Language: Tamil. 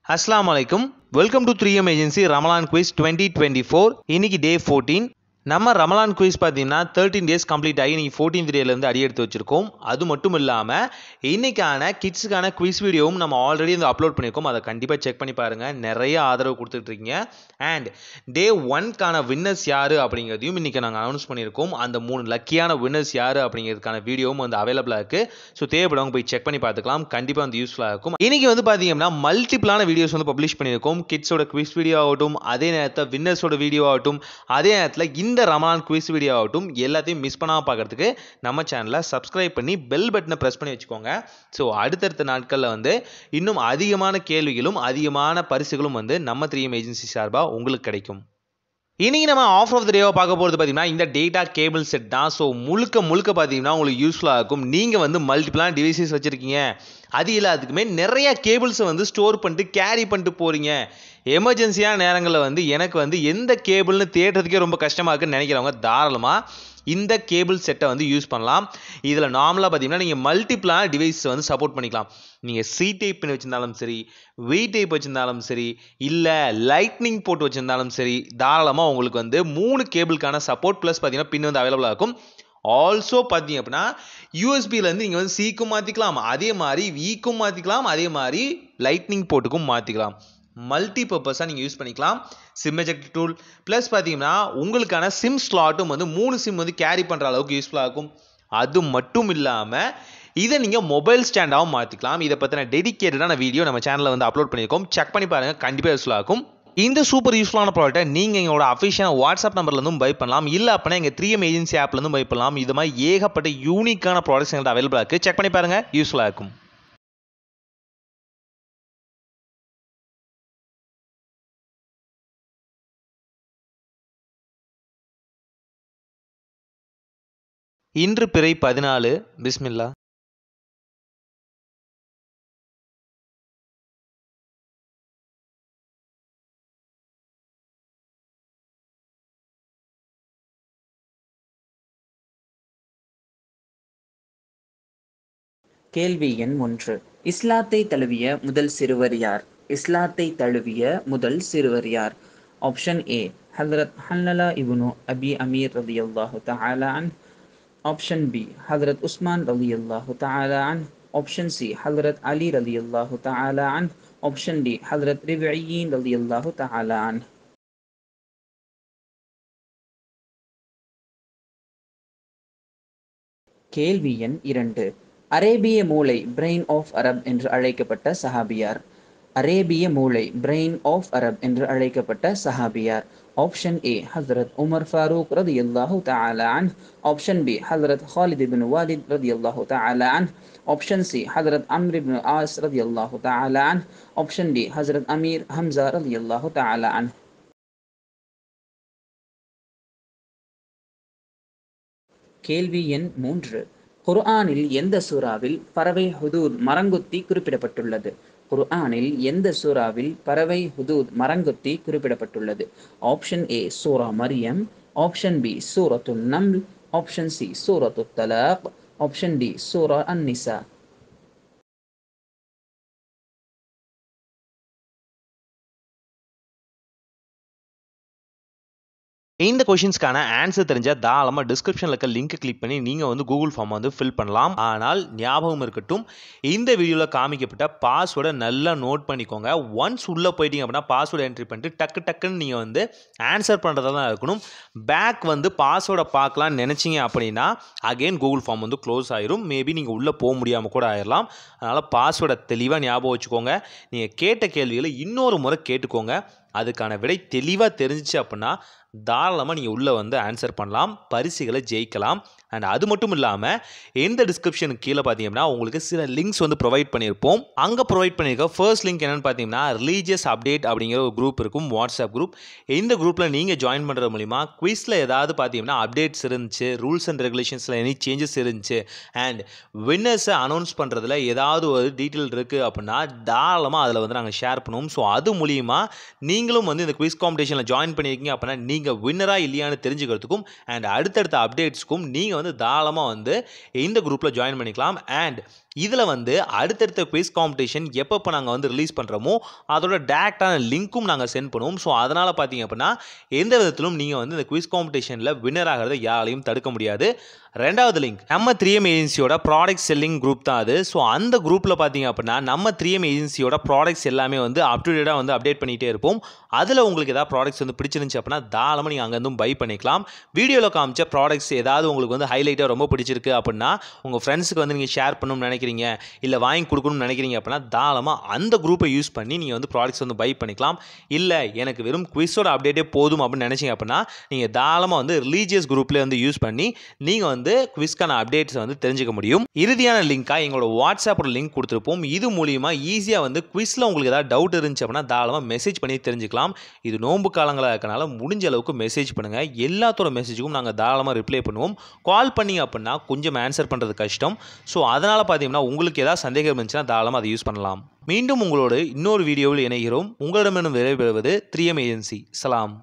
Assalamu alaikum. Welcome to 3M Agency Ramalan Quiz 2024. இன்னைக்கு டே 14. நம்ம ரமலான் குவிஸ் பார்த்தீங்கன்னா 13 டேஸ் கம்ப்ளீட் ஆகி நீங்கள் 14th டேலேருந்து அடி எடுத்து வச்சுருக்கோம். அது மட்டும் இல்லாமல் இன்றைக்கான கிட்ஸுக்கான குவிஸ் வீடியோவும் நம்ம ஆல்ரெடி வந்து அப்லோட் பண்ணியிருக்கோம். அதை கண்டிப்பாக செக் பண்ணி பாருங்கள். நிறைய ஆதரவு கொடுத்துட்ருக்கீங்க. அண்ட் டே 1க்கான வின்னர்ஸ் யார் அப்படிங்கிறதையும் இன்றைக்கி நாங்கள் அனௌன்ஸ் பண்ணியிருக்கோம். அந்த 3 லக்கியான வின்னர்ஸ் யார் அப்படிங்கிறதுக்கான வீடியோவும் வந்து அவைலபிளாக இருக்குது. ஸோ தேவைப்படுறவங்க போய் செக் பண்ணி பார்த்துக்கலாம். கண்டிப்பாக வந்து யூஸ்ஃபுல்லாக இருக்கும். இன்றைக்கி வந்து பார்த்தீங்கன்னா மல்டிபிளான வீடியோஸ் வந்து பப்ளிஷ் பண்ணியிருக்கோம். கிட்ஸோட குவிஸ் வீடியோ ஆகட்டும், அதே நேரத்தில் வின்னர்ஸோட வீடியோ ஆகட்டும், அதே நேரத்தில் இந்த ரமலான் குவிஸ் வீடியோ ஆகட்டும், எல்லாத்தையும் மிஸ் பண்ணாமல் பார்க்கறதுக்கு நம்ம சேனலை சப்ஸ்கிரைப் பண்ணி பெல் பட்டனை ப்ரெஸ் பண்ணி வச்சுக்கோங்க. ஸோ அடுத்தடுத்த நாட்களில் வந்து இன்னும் அதிகமான கேள்விகளும் அதிகமான பரிசுகளும் வந்து நம்ம 3M ஏஜென்சி சார்பாக உங்களுக்கு கிடைக்கும். இன்றைக்கி நம்ம ஆஃபர் ஆஃப் த டேவை பார்க்க போகிறது பார்த்தீங்கன்னா இந்த டேட்டா கேபிள் செட் தான். ஸோ முழுக்க பார்த்தீங்கன்னா உங்களுக்கு யூஸ்ஃபுல்லாக இருக்கும். நீங்கள் வந்து மல்டிபிளான டிவைசஸ் வச்சுருக்கீங்க, அது எல்லாத்துக்குமே நிறைய கேபிள்ஸை வந்து ஸ்டோர் பண்ணிட்டு கேரி பண்ணிட்டு போகிறீங்க. எமர்ஜென்சியான நேரங்களில் வந்து எனக்கு வந்து எந்த கேபிள்னு தேடுறதுக்கே ரொம்ப கஷ்டமாக இருக்குன்னு நினைக்கிறவங்க தாராளமாக இந்த கேபிள் செட்டை வந்து யூஸ் பண்ணலாம். இதில் நார்மலாக பார்த்தீங்கன்னா நீங்கள் மல்டிபிளான டிவைஸ் வந்து சப்போர்ட் பண்ணிக்கலாம். நீங்கள் சி டைப் பண்ணி வச்சுருந்தாலும் சரி, வி டைப் வச்சுருந்தாலும் சரி, இல்லை லைட்னிங் போட்டு வச்சுருந்தாலும் சரி, தாராளமாக உங்களுக்கு வந்து 3 கேபிளுக்கான சப்போர்ட் ப்ளஸ் பார்த்தீங்கன்னா பின் வந்து அவைலபிளாக இருக்கும். ஆல்சோ பார்த்தீங்க அப்படின்னா யூஎஸ்பியிலேருந்து நீங்கள் வந்து சிக்கும் மாற்றிக்கலாம், அதே மாதிரி விக்கும் மாற்றிக்கலாம், அதே மாதிரி லைட்னிங் போட்டுக்கும் மாற்றிக்கலாம். மல்டி பர்பஸாக நீங்கள் யூஸ் பண்ணிக்கலாம். சிம் எஜெக்ட் டூல் ப்ளஸ் பார்த்தீங்கன்னா உங்களுக்கான சிம் ஸ்லாட்டும் வந்து 3 சிம் வந்து கேரி பண்ணுற அளவுக்கு யூஸ்ஃபுல்லாக இருக்கும். அது மட்டும் இல்லாமல் இதை நீங்கள் மொபைல் ஸ்டாண்டாகவும் மாற்றிக்கலாம். இதை பற்றின டெடிக்கேட்டடான வீடியோ நம்ம சேனலில் வந்து அப்லோட் பண்ணியிருக்கோம். செக் பண்ணி பாருங்கள், கண்டிப்பாக யூஸ்ஃபுல்லாக இருக்கும். இந்த சூப்பர் யூஸ்ஃபுல்லான ப்ராடக்ட்டை நீங்கள் எங்களோட அஃபிஷியல் வாட்ஸ்அப் நம்பர்லேருந்தும் பை பண்ணலாம், இல்லை அப்படின்னா எங்கள் 3M ஏஜென்சி ஆப்லேருந்தும் பை பண்ணலாம். இது மாதிரி ஏகப்பட்ட யூனிக்கான ப்ராடக்ட்ஸ் எங்கள்கிட்ட அவைலபிளாக இருக்குது. செக் பண்ணி பாருங்கள், யூஸ்ஃபுல்லாக இருக்கும். இன்று பிறை 14. பிஸ்மில்லா. கேள்வி எண் 1. இஸ்லாத்தை தழுவிய முதல் சிறுவர் யார்? இஸ்லாத்தை தழுவிய முதல் சிறுவர் யார்? ஆப்ஷன் ஏ ஹதரத் ஹல்லலா இப்னு அபி அமீர் ரலியல்லாஹு தஆலா அன்ஹு. ஆப்ஷன் பி ஹதரத் உஸ்மான் ரலியல்லாஹு தஆலா அன்ஹு. ஆப்ஷன் சி ஹதரத் அலி ரலியல்லாஹு தஆலா அன்ஹு. ஆப்ஷன் டி ஹதரத் ரிபியீன் ரலியல்லாஹு தஆலா அன்ஹு. கேள்வி எண் 2. அரேபிய மூளை பிரெயின் ஆஃப் அரப் என்று அழைக்கப்பட்ட சஹாபியார்? அரேபிய மூளை பிரெயின் ஆஃப் அரப் என்று அழைக்கப்பட்ட சஹாபியார்? ஆப்ஷன் ஏ ஹஜ்ரத் உமர் ஃபாரூக் ரலியல்லாஹு தஆலா அன்ஹு. ஆப்ஷன் பி ஹஜ்ரத் ஹாலித் இப்னு வாலித் ரலியல்லாஹு தஆலா அன்ஹு. ஆப்ஷன் சி ஹஜ்ரத் அம்ர் இப்னு ஆஸ் ரலியல்லாஹு தஆலா அன்ஹு. ஆப்ஷன் டி ஹஜ்ரத் அமீர் ஹம்சா ரலியல்லாஹு தஆலா அன்ஹு. கேள்வி எண் 3. குர்ஆனில் எந்த சூறாவில் பறவை ஹுதூத் மரங்கொத்தி குறிப்பிடப்பட்டுள்ளது? குர்ஆனில் எந்த சூறாவில் பறவை ஹுதூத் மரங்கொத்தி குறிப்பிடப்பட்டுள்ளது? ஆப்ஷன் ஏ சூரா மரியம். ஆப்ஷன் பி சூரத்துன் நம்ல். ஆப்ஷன் சி சூரத்துத் தலாக். ஆப்ஷன் டி சூரா அன்-நிசா. இந்த கொஷின்ஸ்க்கான ஆன்சர் தெரிஞ்சால் தாராளமாக டிஸ்கிரிப்ஷனில் இருக்க லிங்க் கிளிக் பண்ணி நீங்கள் வந்து கூகுள் ஃபார்ம் வந்து ஃபில் பண்ணலாம். ஆனால் ஞாபகம் இருக்கட்டும், இந்த வீடியோவில் காமிக்கப்பட்ட பாஸ்வேர்டை நல்லா நோட் பண்ணிக்கோங்க. ஒன்ஸ் உள்ளே போயிட்டீங்க அப்படின்னா பாஸ்வேர்டு என்ட்ரி பண்ணிட்டு டக்குன்னு நீங்கள் வந்து ஆன்சர் பண்ணுறதா தான் இருக்கணும். பேக் வந்து பாஸ்வேர்டை பார்க்கலான்னு நினச்சிங்க அப்படின்னா அகெயின் கூகுள் ஃபார்ம் வந்து க்ளோஸ் ஆயிரும். மேபி நீங்கள் உள்ளே போக முடியாமல் கூட ஆயிடலாம். அதனால் பாஸ்வேர்டை தெளிவாக ஞாபகம் வச்சுக்கோங்க. நீங்கள் கேட்ட கேள்விகளை இன்னொரு முறை கேட்டுக்கோங்க. அதுக்கான விடை தெளிவாக தெரிஞ்சிச்சு அப்படின்னா தாராளமாக நீங்கள் உள்ளே வந்து ஆன்சர் பண்ணலாம், பரிசுகளை ஜெயிக்கலாம். அண்ட் அது மட்டும் இல்லாமல் எந்த டிஸ்கிரிப்ஷனுக்கு கீழே பார்த்தீங்கன்னா உங்களுக்கு சில லிங்க்ஸ் வந்து ப்ரொவைட் பண்ணியிருப்போம். அங்கே ப்ரொவைட் பண்ணியிருக்க ஃபர்ஸ்ட் லிங்க் என்னென்னு பார்த்தீங்கன்னா ரிலீஜியஸ் அப்டேட் அப்படிங்கிற ஒரு குரூப் இருக்கும், வாட்ஸ்அப் குரூப். இந்த குரூப்பில் நீங்கள் ஜாயின் பண்ணுறது மூலிமா குவிஸில் ஏதாவது பார்த்தீங்கன்னா அப்டேட்ஸ் இருந்துச்சு, ரூல்ஸ் அண்ட் ரெகுலேஷன்ஸில் எனி சேஞ்சஸ் இருந்துச்சு, அண்ட் வின்னர்ஸை அனௌன்ஸ் பண்ணுறதுல ஏதாவது ஒரு டீட்டெயில் இருக்குது அப்படின்னா தாராளமாக அதில் வந்து நாங்கள் ஷேர் பண்ணுவோம். ஸோ அது மூலிமா நீங்களும் வந்து இந்த குவிஸ் காம்படிஷனில் ஜாயின் பண்ணியிருக்கீங்க அப்படின்னா நீங்கள் வின்னராக இல்லையான்னு தெரிஞ்சுக்கிறதுக்கும் அண்ட் அடுத்தடுத்த அப்டேட்ஸ்க்கும் நீங்கள் வந்து தாராளமாக வந்து இந்த குரூப்பில் ஜாயின் பண்ணிக்கலாம். அண்ட் இதில் வந்து அடுத்தடுத்த குவிஸ் காம்படிஷன் எப்பப்போ நாங்கள் வந்து ரிலீஸ் பண்ணுறோமோ அதோட டேரெக்டான லிங்க்கும் நாங்கள் சென்ட் பண்ணுவோம். ஸோ அதனால் பார்த்தீங்க அப்படின்னா எந்த விதத்திலும் நீங்கள் வந்து இந்த குவிஸ் காம்படிஷனில் வின்னர் ஆகிறத யாராலையும் தடுக்க முடியாது. ரெண்டாவது லிங்க் நம்ம 3M ஏஜென்சியோட ப்ராடக்ட் செல்லிங் குரூப் தான் அது. ஸோ அந்த குரூப்பில் பார்த்தீங்க அப்படின்னா நம்ம 3M ஏஜென்சியோட ப்ராடக்ட்ஸ் எல்லாமே வந்து அப்டேட்டாக வந்து அப்டேட் பண்ணிகிட்டே இருப்போம். அதில் உங்களுக்கு ஏதாவது ப்ராடக்ட்ஸ் வந்து பிடிச்சிருந்துச்சு அப்படின்னா தாராளமாக நீங்கள் அங்கேருந்தும் பை பண்ணிக்கலாம். வீடியோவில் காமிச்ச ப்ராடக்ட்ஸ் ஏதாவது உங்களுக்கு வந்து ஹைலைட்டாக ரொம்ப பிடிச்சிருக்கு அப்படின்னா உங்கள் ஃப்ரெண்ட்ஸுக்கு வந்து நீங்கள் ஷேர் பண்ணணும்னு நினைக்கிறீங்க, இல்லை வாங்கி கொடுக்கணும்னு நினைக்கிறீங்க அப்படின்னா தாராளமாக அந்த குரூப்பை யூஸ் பண்ணி நீங்கள் வந்து ப்ராடக்ட்ஸ் வந்து பை பண்ணிக்கலாம். இல்லை எனக்கு வெறும் குவிஸோட அப்டேட்டே போதும் அப்படின்னு நினச்சிங்க அப்படின்னா நீங்கள் தாராளமாக வந்து ரிலீஜியஸ் குரூப்லேயே வந்து யூஸ் பண்ணி நீங்கள் வந்து குவிஸ்க்கான அப்டேட்ஸ் வந்து தெரிஞ்சுக்க முடியும். இறுதியான லிங்காக எங்களோட வாட்ஸ்அப்போட லிங்க் கொடுத்துருப்போம். இது மூலியமாக ஈஸியாக வந்து குவிஸில் உங்களுக்கு ஏதாவது டவுட் இருந்துச்சு அப்படின்னா தாராளமாக மெசேஜ் பண்ணி தெரிஞ்சுக்கலாம். இது நோன்பு காலங்களாக இருக்கனால முடிஞ்ச அளவுக்கு மெசேஜ் பண்ணுங்கள். எல்லாத்தோட மெசேஜுக்கும் நாங்கள் தாராளமாக ரிப்ளை பண்ணுவோம். கால் பண்ணி அப்படின்னா கொஞ்சம் ஆன்சர் பண்ணுறது கஷ்டம். ஸோ அதனால் பார்த்தீங்கன்னா உங்களுக்கு ஏதாவது சந்தேகம் இருந்துச்சுன்னா தாராளமாக அதை யூஸ் பண்ணலாம். மீண்டும் உங்களோட இன்னொரு வீடியோவில் இணைகிறோம். உங்களிடமிருந்து விடைபெறுவது 3M ஏஜென்சி. சலாம்.